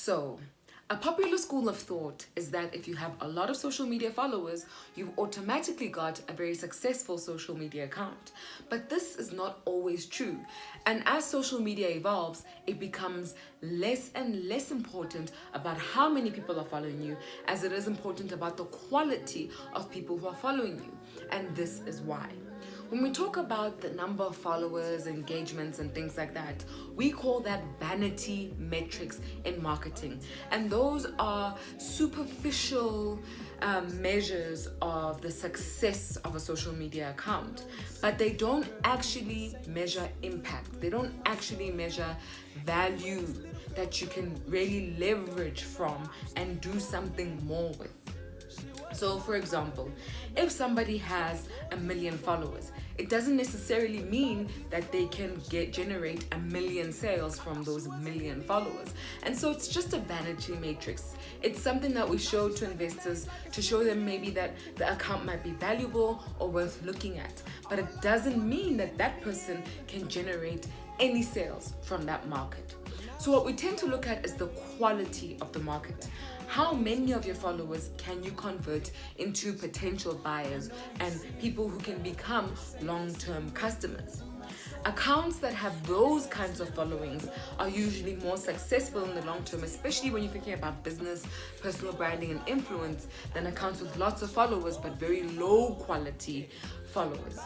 So, a popular school of thought is that if you have a lot of social media followers, you've automatically got a very successful social media account. But this is not always true. And as social media evolves, it becomes less and less important about how many people are following you, as it is important about the quality of people who are following you. And this is why. When we talk about the number of followers, engagements, and things like that, we call that vanity metrics in marketing. And those are superficial measures of the success of a social media account, but they don't actually measure impact. They don't actually measure value that you can really leverage from and do something more with. So for example, if somebody has 1 million followers, it doesn't necessarily mean that they can generate 1 million sales from those 1 million followers. And so it's just a vanity matrix. It's something that we show to investors to show them maybe that the account might be valuable or worth looking at. But it doesn't mean that that person can generate any sales from that market. So what we tend to look at is the quality of the market. How many of your followers can you convert into potential buyers and people who can become long-term customers? Accounts that have those kinds of followings are usually more successful in the long term, especially when you're thinking about business, personal branding, and influence, than accounts with lots of followers but very low quality followers.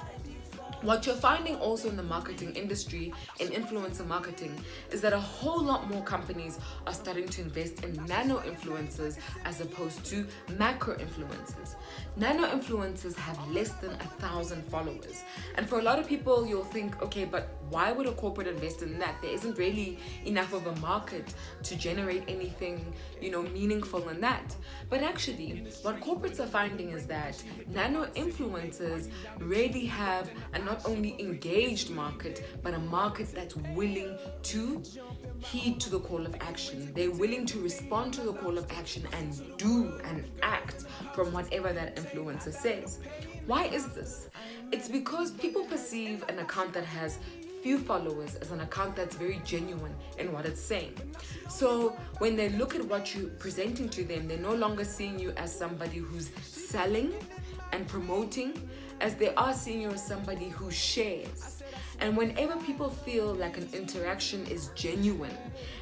What you're finding also in the marketing industry, in influencer marketing, is that a whole lot more companies are starting to invest in nano influencers as opposed to macro influencers. Nano influencers have less than 1,000 followers. And for a lot of people, you'll think, okay, but why would a corporate invest in that? There isn't really enough of a market to generate anything, meaningful in that. But actually, what corporates are finding is that nano influencers really have a not only engaged market, but a market that's willing to heed to the call of action. They're willing to respond to the call of action and do and act from whatever that influencer says. Why is this? It's because people perceive an account that has few followers as an account that's very genuine in what it's saying. So when they look at what you're presenting to them, they're no longer seeing you as somebody who's selling and promoting, as they are seeing you as somebody who shares. And whenever people feel like an interaction is genuine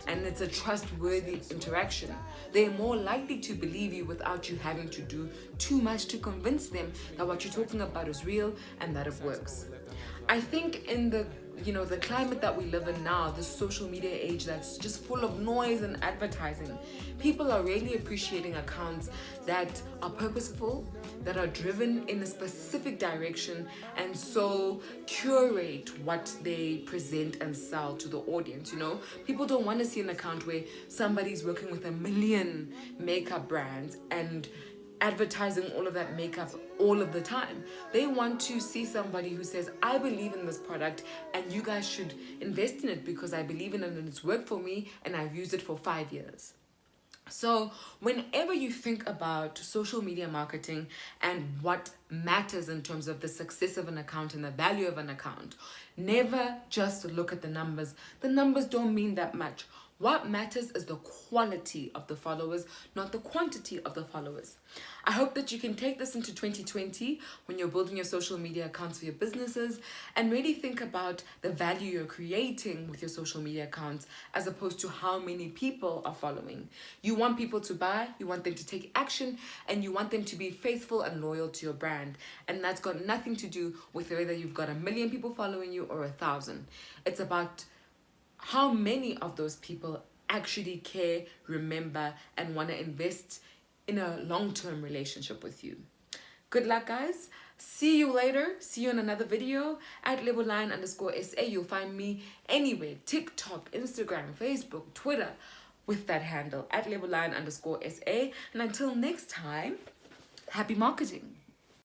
and it's a trustworthy interaction, they're more likely to believe you without you having to do too much to convince them that what you're talking about is real and that it works. I think in the climate that we live in now, the social media age that's just full of noise and advertising, people are really appreciating accounts that are purposeful, that are driven in a specific direction, and so curate what they present and sell to the audience. People don't want to see an account where somebody's working with 1 million makeup brands and advertising all of that makeup all of the time. They want to see somebody who says, I believe in this product and you guys should invest in it because I believe in it and it's worked for me and I've used it for 5 years. So whenever you think about social media marketing and what matters in terms of the success of an account and the value of an account, never just look at the numbers. The numbers don't mean that much. What matters is the quality of the followers, not the quantity of the followers. I hope that you can take this into 2020 when you're building your social media accounts for your businesses and really think about the value you're creating with your social media accounts as opposed to how many people are following. You want people to buy, you want them to take action, and you want them to be faithful and loyal to your brand. And that's got nothing to do with whether you've got 1 million people following you or 1,000. It's about how many of those people actually care, remember, and want to invest in a long-term relationship with you. Good luck, guys. See you later. See you in another video at LabelLion_SA. You'll find me anywhere: TikTok, Instagram, Facebook, Twitter, with that handle at LabelLion_SA. And until next time, happy marketing.